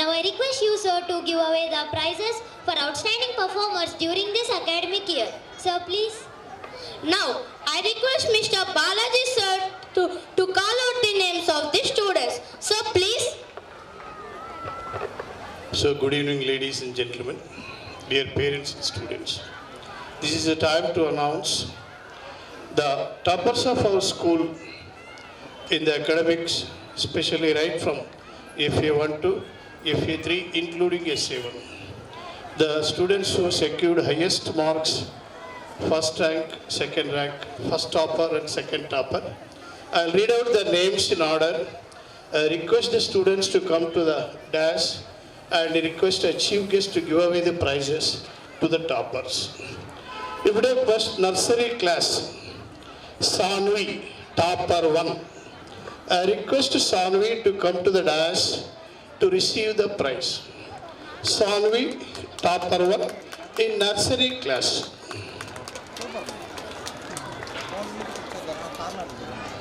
Now I request you, sir, to give away the prizes for outstanding performers during this academic year. Sir, please. Now, I request Mr. Balaji sir to call out the names of the students. Sir, please. So, good evening, ladies and gentlemen, dear parents and students. This is the time to announce the toppers of our school in the academics, especially right from FA1 to FA3, including SA1. The students who secured highest marks, first rank, second rank, first topper and second topper. I'll read out the names in order. I request the students to come to the dash and request a chief guest to give away the prizes to the toppers. If we take first nursery class, Sanvi, topper 1. I request Sanvi to come to the dash to receive the prize. Sanvi, topper 1 in nursery class.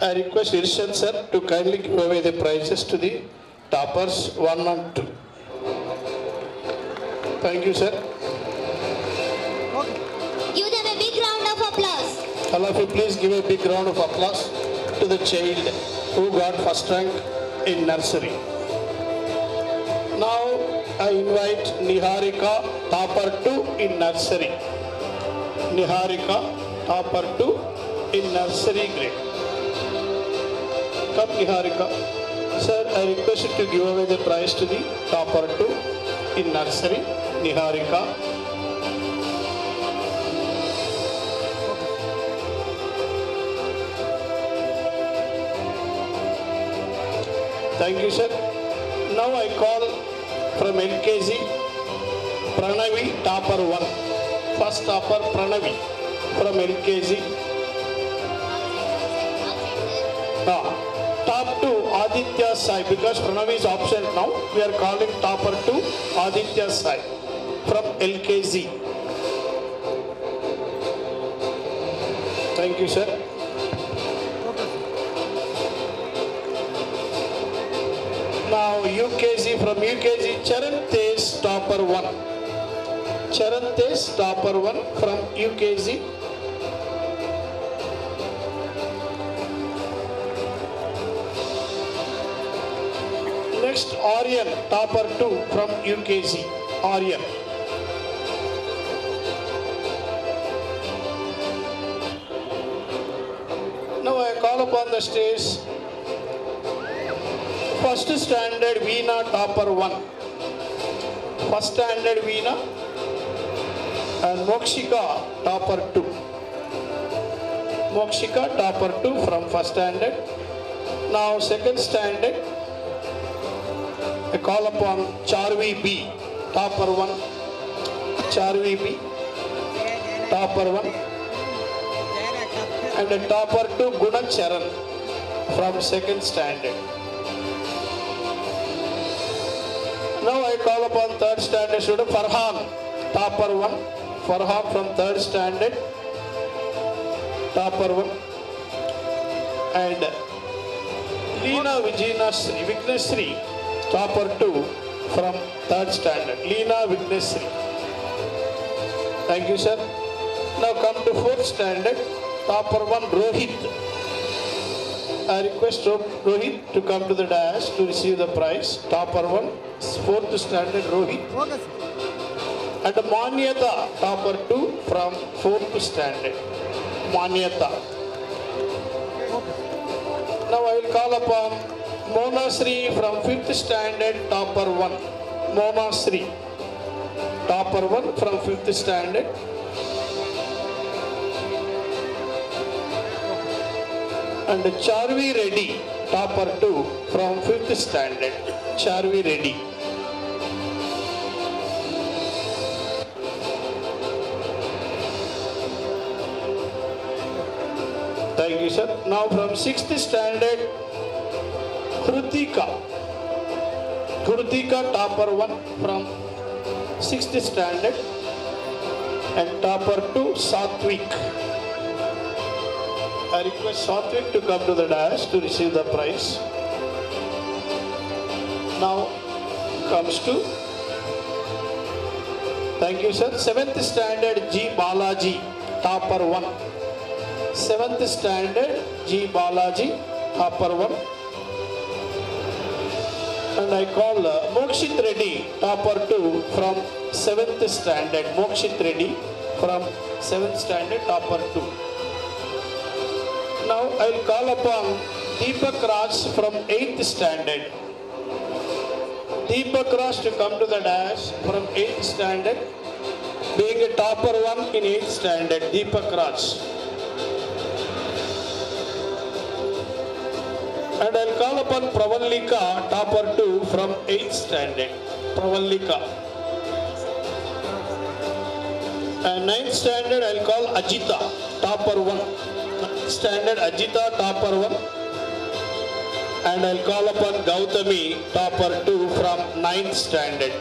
I request Irshad sir to kindly give away the prizes to the toppers 1 and 2. Thank you, sir. Give them a big round of applause. All of you please give a big round of applause to the child who got first rank in nursery. Now I invite Niharika, topper 2 in nursery. Niharika, topper 2 in nursery grade. Come Niharika. Sir, I request you to give away the prize to the topper 2 in nursery. Niharika. Thank you, sir. Now I call from LKG, Pranavi, topper 1. First topper, Pranavi, from LKG. Top 2, Aditya Sai. Because Pranavi is absent now, we are calling topper 2, Aditya Sai, from LKG. Thank you, sir. Now UKG, from UKG, Charan Tej, topper 1. Charan Tej, topper 1 from UKG. Next, Aryan, topper 2 from UKG. Aryan. Now I call upon the stage first standard Veena, topper 1. First standard Veena and Mokshika, topper 2. Mokshika, topper 2 from first standard. Now second standard, I call upon Charvi B, topper 1. Charvi B, topper 1. And the topper 2, Gunacharan from second standard. Now I call upon third standard student Farhan, topper 1. Farhan from third standard, topper 1. And Leena Vignesri, topper 2 from third standard. Leena Vignesri. Thank you, sir. Now come to fourth standard, topper 1 Rohit. I request Rohit to come to the dais to receive the prize. Topper 1, fourth standard Rohit. And Manyata, topper 2 from fourth standard. Manyata. Now I will call upon Mona Sri from fifth standard, topper 1. Mona Sri, topper 1 from fifth standard. And Charvi Reddy, topper 2 from 5th standard. Charvi Reddy. Thank you, sir. Now from 6th standard, Krutika. Krutika, topper 1 from 6th standard. And topper 2, Satvik. I request Satvik to come to the dais to receive the prize. Now, comes to, thank you sir, 7th standard G. Balaji, topper 1. 7th standard G. Balaji, topper 1. And I call Mokshit Reddy, topper 2 from 7th standard. Mokshit Reddy from 7th standard, topper 2. Now I will call upon Deepak Raj from 8th standard. Deepak Raj to come to the dash from 8th standard, being a topper 1 in 8th standard. Deepak Raj. And I will call upon Pravallika, topper 2 from 8th standard. Pravallika. And 9th standard I will call Ajita, topper 1. 9th standard Ajita, topper 1. And I will call upon Gautami, topper 2 from 9th standard.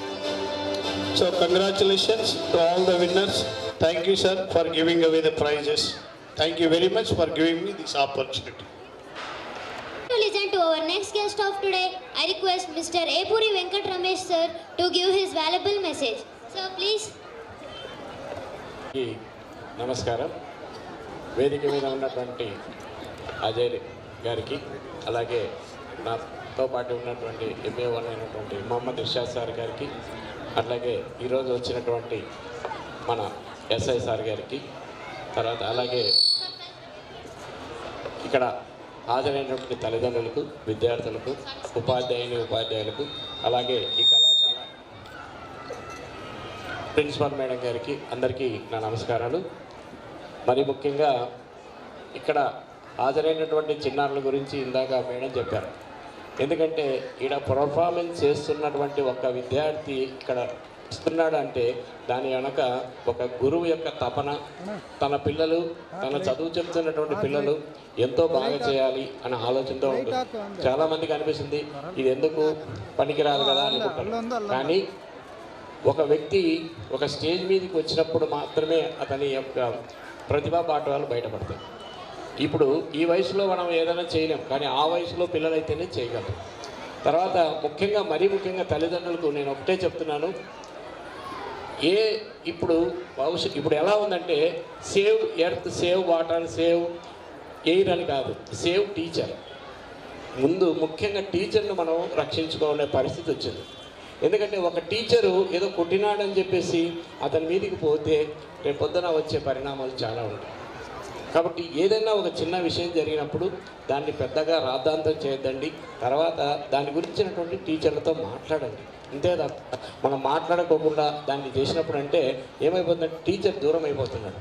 So congratulations to all the winners. Thank you sir for giving away the prizes. Thank you very much for giving me this opportunity. To listen to our next guest of today, I request Mr. Epuri Venkat Ramesh sir to give his valuable message. Sir, please. నమస్కారం. వేదిక మీద ఉన్నటువంటి అజయ్ గారికి, అలాగే నాతో పాటు ఉన్నటువంటి MA1 అయినటువంటి మొహమ్మద్ ఇర్షాద్ సార్ గారికి, అట్లాగే ఈరోజు వచ్చినటువంటి మన SI సార్ గారికి, తర్వాత అలాగే ఇక్కడ హాజరైనటువంటి తల్లిదండ్రులకు, విద్యార్థులకు, ఉపాధ్యాయులకు, అలాగే ఈ కళాశాల ప్రిన్సిపల్ మేడం గారికి అందరికీ నా నమస్కారాలు. మరి ముఖ్యంగా ఇక్కడ హాజరైనటువంటి చిన్నారుల గురించి ఇందాక మేడం చెప్పారు. ఎందుకంటే ఇక్కడ పర్ఫార్మెన్స్ చేస్తున్నటువంటి ఒక విద్యార్థి ఇక్కడ ఇస్తున్నాడు అంటే దాని వెనక ఒక గురువు యొక్క తపన, తన పిల్లలు, తన చదువు చెప్తున్నటువంటి పిల్లలు ఎంతో బాగా చేయాలి అనే ఆలోచనతో ఉంటుంది. చాలామందికి అనిపిస్తుంది ఇది ఎందుకు పనికిరాదు కదా అనుకుంటారు. కానీ ఒక వ్యక్తి ఒక స్టేజ్ మీదకి వచ్చినప్పుడు మాత్రమే అతని యొక్క ప్రతిభా పాఠవాలు బయటపడతాయి. ఇప్పుడు ఈ వయసులో మనం ఏదైనా చేయలేం, కానీ ఆ వయసులో పిల్లలైతేనే చేయగలరు. తర్వాత మరీ ముఖ్యంగా తల్లిదండ్రులకు నేను ఒకటే చెప్తున్నాను, ఇప్పుడు ఎలా ఉందంటే save earth, save water, save air అని కాదు, సేవ్ టీచర్. ముందు ముఖ్యంగా టీచర్ను మనం రక్షించుకోవాలనే పరిస్థితి వచ్చింది. ఎందుకంటే ఒక టీచరు ఏదో కొట్టినాడని చెప్పేసి అతని మీదికి పోతే రేపు పొద్దున వచ్చే పరిణామాలు చాలా ఉంటాయి. కాబట్టి ఏదైనా ఒక చిన్న విషయం జరిగినప్పుడు దాన్ని పెద్దగా రాద్ధాంతం చేయొద్దండి. తర్వాత దాని గురించినటువంటి టీచర్లతో మాట్లాడండి. అంతే తప్ప మనం మాట్లాడుకోకుండా దాన్ని చేసినప్పుడు అంటే ఏమైపోతుందంటే టీచర్ దూరం అయిపోతున్నాడు.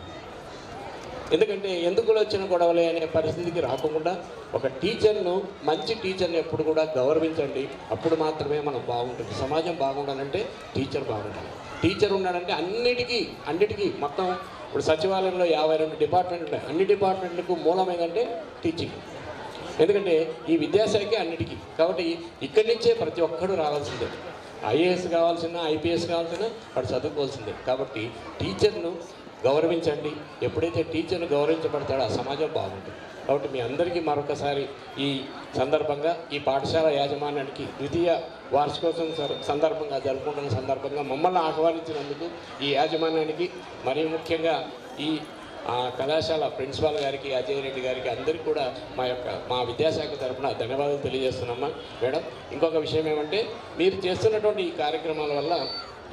ఎందుకంటే ఎందుకు వచ్చిన గొడవలే అనే పరిస్థితికి రాకుండా ఒక టీచర్ను, మంచి టీచర్ని ఎప్పుడు కూడా గౌరవించండి. అప్పుడు మాత్రమే మనం బాగుంటుంది. సమాజం బాగుండాలంటే టీచర్ బాగుండాలి. టీచర్ ఉన్నాడంటే అన్నిటికీ మొత్తం ఇప్పుడు సచివాలయంలో 52 డిపార్ట్మెంట్లు ఉంటాయి. అన్ని డిపార్ట్మెంట్లకు మూలం ఏంటంటే టీచింగ్. ఎందుకంటే ఈ విద్యాశాఖ అన్నిటికీ. కాబట్టి ఇక్కడి నుంచే ప్రతి ఒక్కడు రావాల్సిందే. IAS కావాల్సిన, IPS కావాల్సిన వాడు చదువుకోవాల్సిందే. కాబట్టి టీచర్ను గౌరవించండి. ఎప్పుడైతే టీచర్ను గౌరవించబడతాడో ఆ సమాజం బాగుంటుంది. కాబట్టి మీ అందరికీ మరొకసారి ఈ సందర్భంగా, ఈ పాఠశాల యాజమాన్యానికి ద్వితీయ వార్షికోత్సవం సందర్భంగా జరుపుకుంటున్న సందర్భంగా మమ్మల్ని ఆహ్వానించినందుకు ఈ యాజమాన్యానికి, మరీ ముఖ్యంగా ఈ కళాశాల ప్రిన్సిపాల్ గారికి, అజయ్ రెడ్డి గారికి అందరికీ కూడా మా విద్యాశాఖ తరఫున ధన్యవాదాలు తెలియజేస్తున్నామా. మేడం, ఇంకొక విషయం ఏమంటే మీరు చేస్తున్నటువంటి ఈ కార్యక్రమాల వల్ల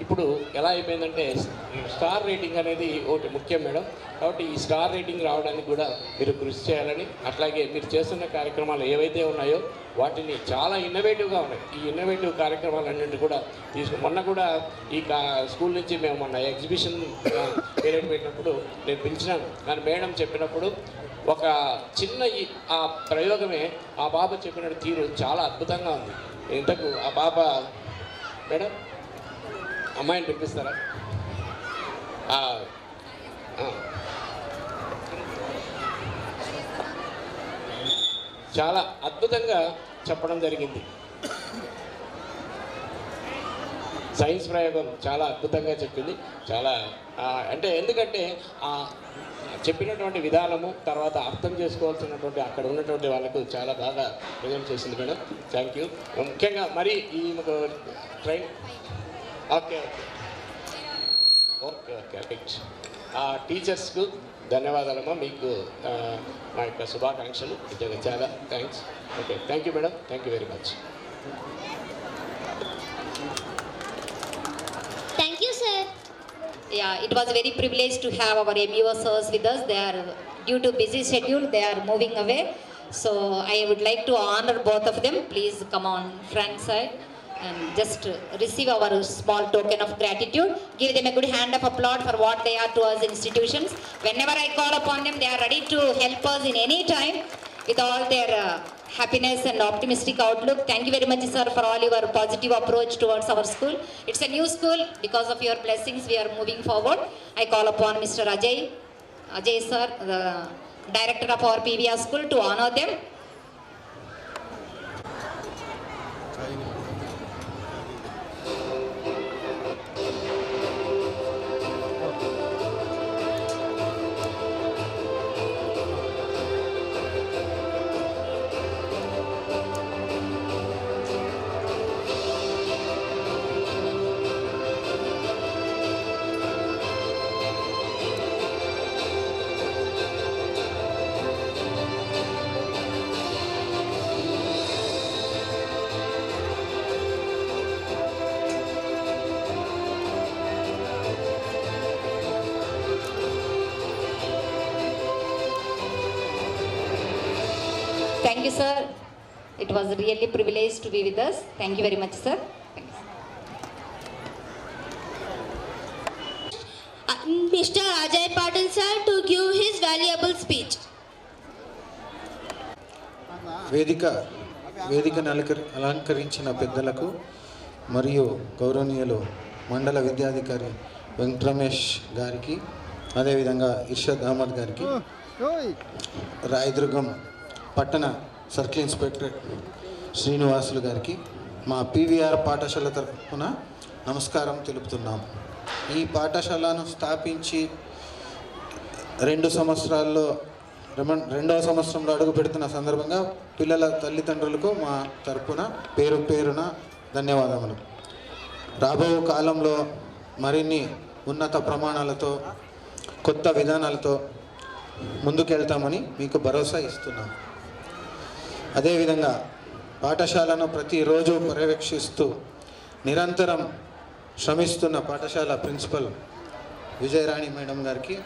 ఇప్పుడు ఎలా అయిపోయిందంటే స్టార్ రేటింగ్ అనేది ఒకటి ముఖ్యం మేడం. కాబట్టి ఈ స్టార్ రేటింగ్ రావడానికి కూడా మీరు కృషి చేయాలని, అట్లాగే మీరు చేస్తున్న కార్యక్రమాలు ఏవైతే ఉన్నాయో వాటిని చాలా ఇన్నోవేటివ్గా ఉన్నాయి. ఈ ఇన్నోవేటివ్ కార్యక్రమాలన్నింటినీ కూడా మొన్న కూడా ఈ స్కూల్ నుంచి మేము మొన్న ఎగ్జిబిషన్ పీరియడ్ పెట్టినప్పుడు నేను పిలిచినాను. కానీ మేడం చెప్పినప్పుడు ఒక చిన్న ఆ ప్రయోగమే ఆ బాబా చెప్పిన తీరు చాలా అద్భుతంగా ఉంది. ఇంతకు ఆ బాబా మేడం అమ్మాయిని పిలిపిస్తారా? చాలా అద్భుతంగా చెప్పడం జరిగింది. సైన్స్ ప్రయోగం చాలా అద్భుతంగా చెప్పింది. చాలా అంటే ఎందుకంటే చెప్పినటువంటి విధానము, తర్వాత అర్థం చేసుకోవాల్సినటువంటి అక్కడ ఉన్నటువంటి వాళ్ళకు చాలా బాగా ప్రజెంట్ చేసింది మేడం. Thank you. ముఖ్యంగా మరి ఈ train okay okay okay right. ఆ టీచర్స్కు ధన్యవాదాలమ్మా. మీకు మా యొక్క శుభాకాంక్షలు. నిజంగా చాలా thanks. Okay, thank you madam. Thank you very much. Thank you, sir. Yeah, it was a very privilege to have our MUO sirs with us. They are, due to busy schedule, they are moving away. So I would like to honor both of them. Please come on front side and just receive our small token of gratitude. Give them a good hand of applause for what they are to us institutions. Whenever I call upon them, they are ready to help us in any time with all their happiness and optimistic outlook. Thank you very much, sir, for all your positive approach towards our school. It's a new school. Because of your blessings, we are moving forward. I call upon Mr. Ajay sir, the director of our PVR school, to honor them. Thank you, sir. It was really a privilege to be with us. Thank you very much, sir. Thanks. Mr. Ajay Patil sir to give his valuable speech. వేదికను అలంకరించిన పెద్దలకు మరియు గౌరవనీయులు మండల విద్యాధికారి వెంకటరమేష్ గారికి, అదేవిధంగా ఇర్షద్ అహ్మద్ గారికి, రాయదుర్గం పట్టణ సర్కిల్ ఇన్స్పెక్టర్ శ్రీనివాసులు గారికి మా పీవీఆర్ పాఠశాల తరఫున నమస్కారం తెలుపుతున్నాం. ఈ పాఠశాలను స్థాపించి 2 సంవత్సరాల్లో రెండవ సంవత్సరంలో అడుగు పెడుతున్న సందర్భంగా పిల్లల తల్లిదండ్రులకు మా తరపున పేరున ధన్యవాదములు. రాబో కాలంలో మరిన్ని ఉన్నత ప్రమాణాలతో కొత్త విధానాలతో ముందుకెళ్తామని మీకు భరోసా ఇస్తున్నాం. అదేవిధంగా పాఠశాలను ప్రతిరోజు పర్యవేక్షిస్తూ నిరంతరం శ్రమిస్తున్న పాఠశాల ప్రిన్సిపల్ విజయరాణి మేడం గారికి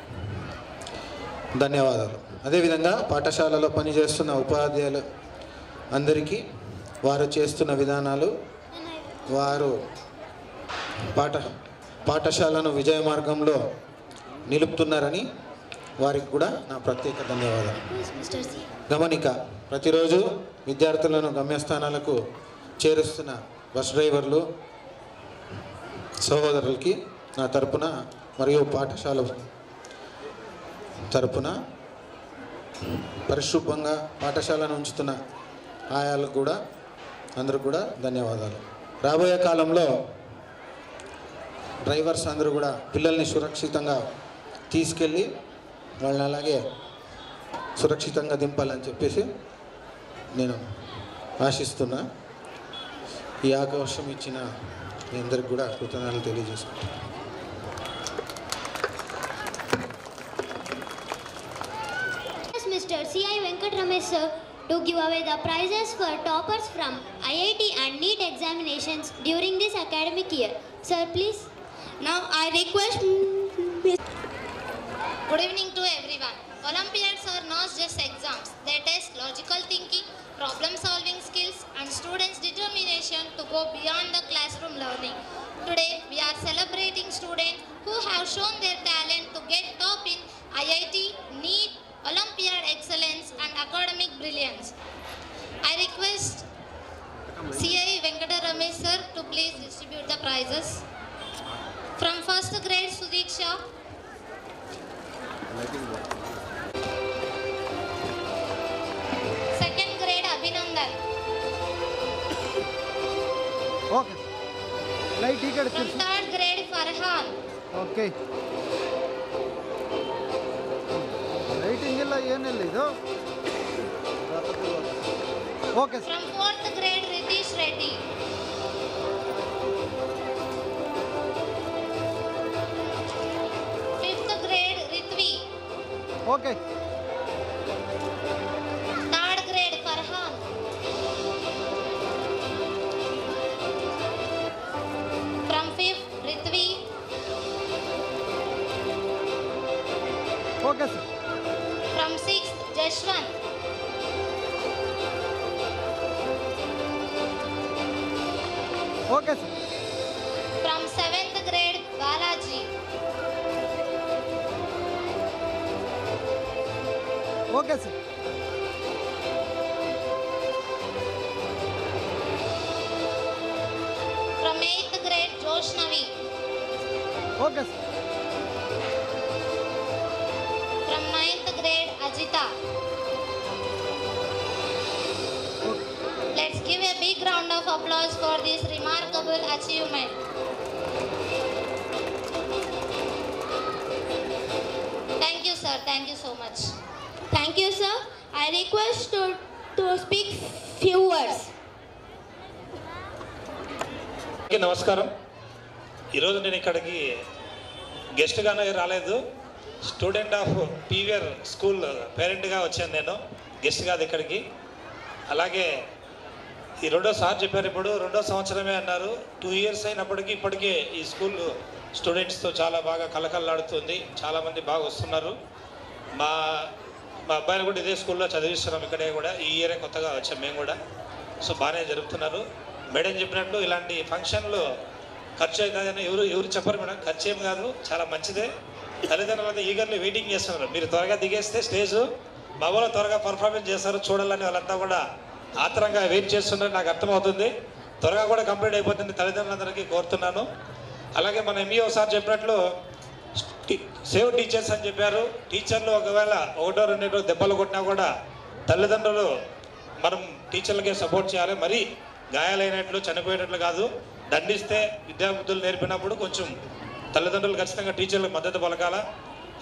ధన్యవాదాలు. అదేవిధంగా పాఠశాలలో పనిచేస్తున్న ఉపాధ్యాయులు అందరికీ వారు చేస్తున్న విధానాలు, వారు పాఠశాలను విజయ మార్గంలో నిలుపుతున్నారని వారికి కూడా నా ప్రత్యేక ధన్యవాదాలు. గమనిక: ప్రతిరోజు విద్యార్థులను గమ్యస్థానాలకు చేరుస్తున్న బస్ డ్రైవర్లు సహోదరులకి నా తరపున మరియు పాఠశాల తరపున పరిశుభ్రంగా పాఠశాలను ఉంచుతున్న ఆయాలకు కూడా అందరూ కూడా ధన్యవాదాలు. రాబోయే కాలంలో డ్రైవర్స్ అందరూ కూడా పిల్లల్ని సురక్షితంగా తీసుకెళ్ళి వాళ్ళని అలాగే సురక్షితంగా దింపాలని చెప్పేసి నేను ఆశిస్తున్నా. ఈ అవకాశం ఇచ్చిన మీ అందరికి కూడా కృతజ్ఞతలు తెలియజేసుకుంటాను. Mr. C.I. Venkat Ramesh sir to give away the prizes for toppers from IIT and NEET examinations during this academic year. Sir, please. Now I request. Good evening to everyone. Olympiads are not just exams. They test logical thinking, problem-solving skills, and students' determination to go beyond the classroom learning. Today, we are celebrating students who have shown their talent to get top in IIT, NEET, Olympiad excellence, and academic brilliance. I request C.I. Venkat Ramesh sir to please distribute the prizes. From first grade, Sudiksha. Second grade, Abhinandan. Okay. Light ticket. From third grade, Farhan. Okay. ಏನಿಲ್ಲ ಇದು okay sir. From 4th grade, Ritesh Reddy. Fifth grade, Ritvi. Okay 3rd grade, Farhan. From 5th, Ritvi. Okay sir. From 6th, Jashwant. Okay sir. From 7th grade, Balaji. Okay sir. From 8th grade, Joshnavi. Okay sir. From 9th grade, Ajita. Let's give a big round of applause for this remarkable achievement. Thank you, sir. Thank you so much. Thank you, sir. I request to speak few words. నమస్కారం. ఈరోజు నేను ఇక్కడికి గెస్ట్గానే రాలేదు, student of PVR school పేరెంట్గా వచ్చాను. నేను guest కాదు ఇక్కడికి. అలాగే ఈ రెండోసారి చెప్పారు, ఇప్పుడు 2వ సంవత్సరమే అన్నారు. 2 years అయినప్పటికీ ఇప్పటికే ఈ స్కూల్ స్టూడెంట్స్తో చాలా బాగా కలకలలాడుతుంది. చాలామంది బాగా వస్తున్నారు. మా అబ్బాయిని కూడా ఇదే స్కూల్లో చదివిస్తున్నాం, ఇక్కడే కూడా. ఈ ఇయరే కొత్తగా వచ్చాం మేము కూడా. సో బాగానే జరుపుతున్నారు. మేడం చెప్పినట్టు ఇలాంటి ఫంక్షన్లు ఖర్చు అవుతుందని ఎవరు చెప్పరు మేడం. ఖర్చు ఏం కాదు, చాలా మంచిదే. తల్లిదండ్రులు ఈగర్లీ వెయిటింగ్ చేస్తున్నారు. మీరు త్వరగా దిగేస్తే స్టేజ్ మా వాళ్ళు త్వరగా పర్ఫార్మెన్స్ చేస్తారు చూడాలని వాళ్ళంతా కూడా ఆత్రంగా వెయిట్ చేస్తున్నారు. నాకు అర్థమవుతుంది. త్వరగా కూడా కంప్లీట్ అయిపోతుంది, తల్లిదండ్రులందరికీ కోరుతున్నాను. అలాగే మన ఎంఈఓ సార్ చెప్పినట్లు సేవ్ టీచర్స్ అని చెప్పారు. టీచర్లు ఒకవేళ 1 or 2 దెబ్బలు కొట్టినా కూడా తల్లిదండ్రులు మనం టీచర్లకే సపోర్ట్ చేయాలి. మరీ గాయాలైనట్లు చనిపోయేటట్లు కాదు. దండిస్తే విద్యాబుద్ధులు నేర్పినప్పుడు కొంచెం తల్లిదండ్రులు ఖచ్చితంగా టీచర్లకు మద్దతు పలకాల.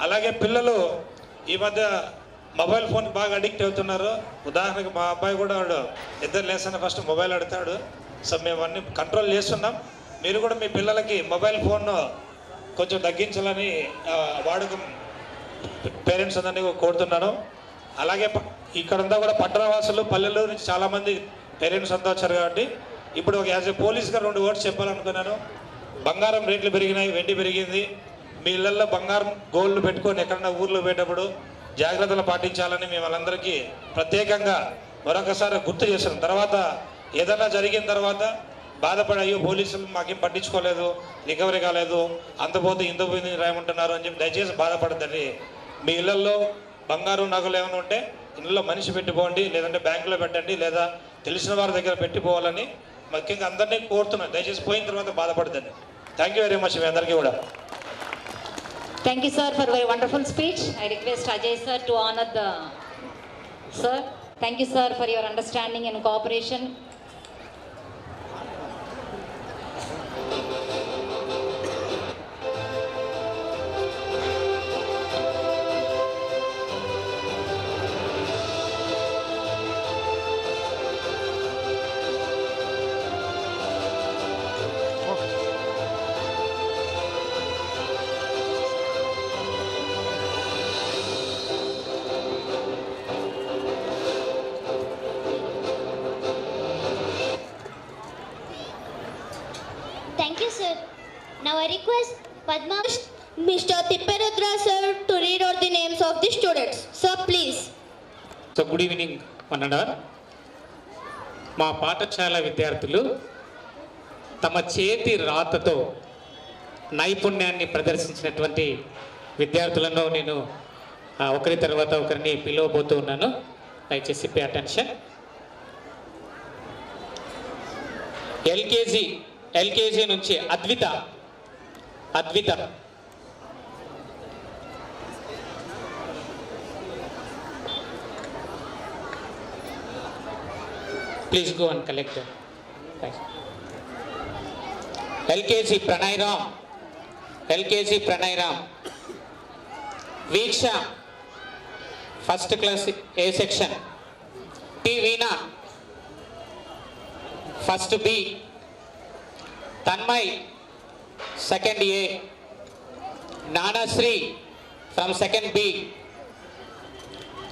అలాగే పిల్లలు ఈ మధ్య మొబైల్ ఫోన్కి బాగా అడిక్ట్ అవుతున్నారు. ఉదాహరణకు మా అబ్బాయి కూడా వాడు నిద్ర లేస్తానే ఫస్ట్ మొబైల్ అడుగుతాడు. సో మేము అన్ని కంట్రోల్ చేస్తున్నాం. మీరు కూడా మీ పిల్లలకి మొబైల్ ఫోన్ కొంచెం తగ్గించాలని వాడుక పేరెంట్స్ అందరినీ కోరుతున్నాను. అలాగే ఇక్కడంతా కూడా పట్టణవాసులు పల్లెల్లో నుంచి చాలామంది పేరెంట్స్ అంతా వచ్చారు కాబట్టి ఇప్పుడు ఒక యాజ్ ఏ పోలీస్గా 2 words చెప్పాలనుకున్నాను. బంగారం రేట్లు పెరిగినాయి, వెండి పెరిగింది. మీ ఇళ్లలో బంగారం గోల్డ్ పెట్టుకొని ఎక్కడన్నా ఊర్లో పోయేటప్పుడు జాగ్రత్తలు పాటించాలని మేము వాళ్ళందరికీ ప్రత్యేకంగా మరొకసారి గుర్తు చేస్తున్నాం. తర్వాత ఏదైనా జరిగిన తర్వాత బాధపడి అయ్యో పోలీసులు మాకేం పట్టించుకోలేదు, రికవరీ కాలేదు, అంతపోతే ఇంత పోయింది రాయమంటున్నారు అని చెప్పి దయచేసి బాధపడద్దండి. మీ ఇళ్లలో బంగారు నగలు ఏమైనా ఉంటే ఇళ్ళలో మనిషి పెట్టిపోండి, లేదంటే బ్యాంకులో పెట్టండి, లేదా తెలిసిన వారి దగ్గర పెట్టిపోవాలని ముఖ్యంగా అందరినీ కోరుతున్నాను. దయచేసి పోయిన తర్వాత బాధపడదండి. థ్యాంక్ యూ వెరీ మచ్ మీ అందరికీ కూడా. Thank you, sir, for a very wonderful speech. I request Ajay sir to honor the sir. Thank you, sir, for your understanding and cooperation. Thank you, sir. Now I request Padma Mr. Tipperudra sir to read out the names of the students. Sir, please. So good evening అన్నాడు. మా పాఠశాల విద్యార్థులు తమ చేతి రాతతో నైపుణ్యాన్ని ప్రదర్శించినటువంటి విద్యార్థులను నేను ఒకరి తర్వాత ఒకరిని పిలవబోతూ ఉన్నాను. దయచేసి పే అటెన్షన్. ఎల్కేజీ నుంచి Advitha please go and collect. LKG Pranay Ram, Veeksha first class A section. T Veena first B. Tanmay second A. Nanashree from second B.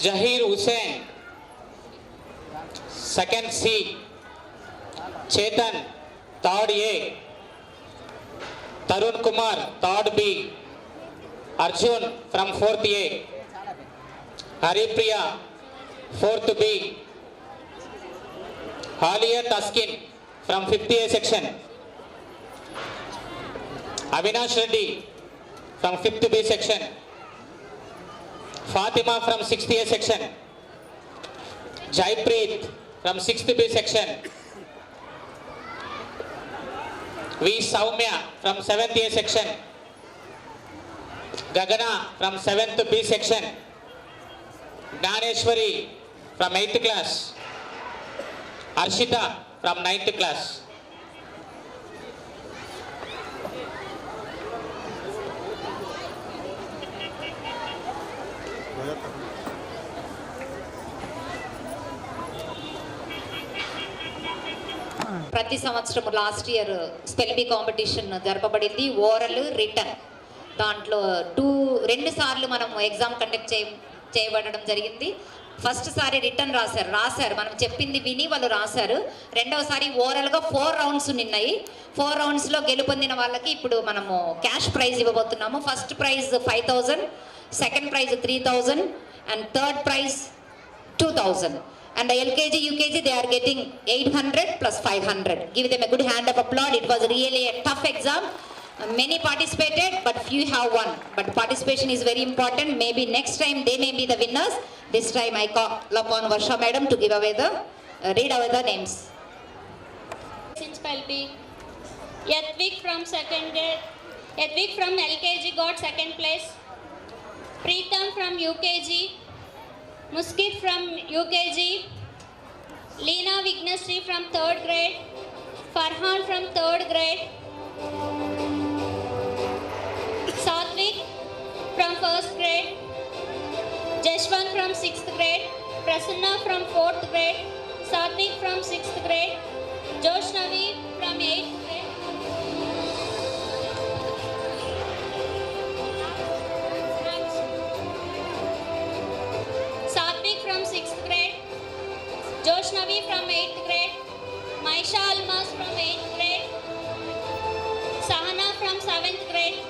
Zaheer Hussain second C. Chetan third A. Tarun Kumar third B. Arjun from fourth A. Haripriya fourth B. Haliya Taskin from fifth A section. Avinash Reddy from fifth B section. Fatima from sixth A section. Jaipreet from sixth B section. V Soumya from seventh A section. Gagana from seventh B section. Gnaneshwari from 8th class. Harshitha from 9th class. ప్రతి సంవత్సరం last year spell bee competition జరపబడింది, oral written. దాంట్లో రెండు సార్లు మనం exam conduct చేయబడడం జరిగింది. First సారి return రాశారు మనం చెప్పింది విని వాళ్ళు రాశారు. రెండవసారి ఓరల్గా 4 రౌండ్స్ ఉన్నాయి. 4 రౌండ్స్లో గెలుపొందిన వాళ్ళకి ఇప్పుడు మనము క్యాష్ ప్రైజ్ ఇవ్వబోతున్నాము. First prize 5,000, second prize 3,000 and third prize 2,000. And the LKG, UKG, they are getting 800 plus 500. Give them a good hand of applause. It was really a tough exam. Many participated, but few have won. But participation is very important. Maybe next time they may be the winners. This time I call upon Varsha madam to give away read away the names. Since Palpi, Yatvik from second grade, Yatvik from LKG got second place. Preetham from UKG. Muskit from UKG, Leena Vignasri from 3rd grade, Farhan from 3rd grade, Satvik from 1st grade, Jeshwan from 6th grade, Prasanna from 4th grade, Satvik from 6th grade, Joshnavi from 8th grade. Satvik from 6th grade, Joshnavi from 8th grade, Maisha Almas from 8th grade, Sahana from 7th grade,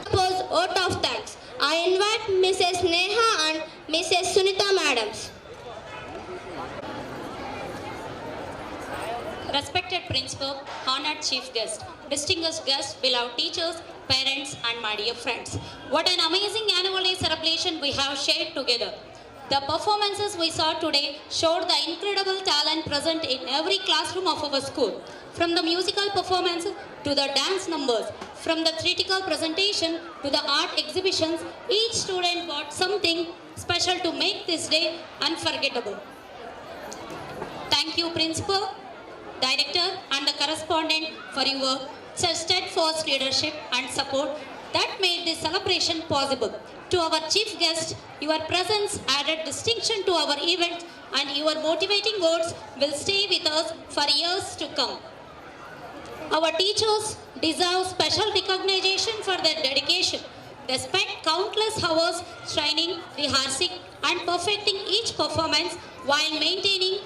Suppose vote of thanks. I invite Mrs. Neha and Mrs. Sunita madams. Respected principal, honored chief guest, distinguished guests, beloved teachers, parents and my dear friends. What an amazing annual day celebration we have shared together. The performances we saw today showed the incredible talent present in every classroom of our school. From the musical performance to the dance numbers, from the theatrical presentation to the art exhibitions, each student brought something special to make this day unforgettable. Thank you, principal, director and the correspondent for your steadfast leadership and support that made this celebration possible. To our chief guest, your presence added distinction to our event and your motivating words will stay with us for years to come. Our teachers deserve special recognition for their dedication. They spent countless hours training, rehearsing and perfecting each performance while maintaining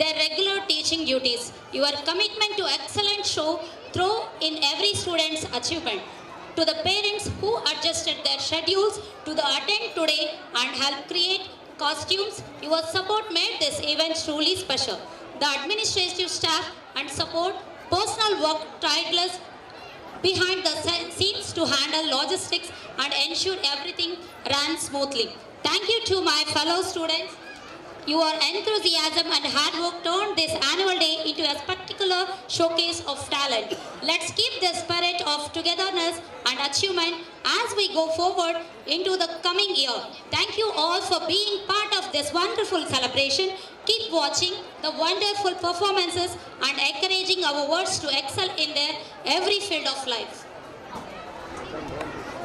their regular teaching duties. Your commitment to excellence show through in every student's achievement. To the parents who adjusted their schedules to the attend today and helped create costumes, your support made this event truly special. The administrative staff and support personal work tireless behind the scenes to handle logistics and ensure everything ran smoothly. Thank you to my fellow students. Your enthusiasm and hard work turned this annual day into a spectacular showcase of talent. Let's keep the spirit of togetherness and achievement as we go forward into the coming year. Thank you all for being part of this wonderful celebration. Keep watching the wonderful performances and encouraging our words to excel in their every field of life.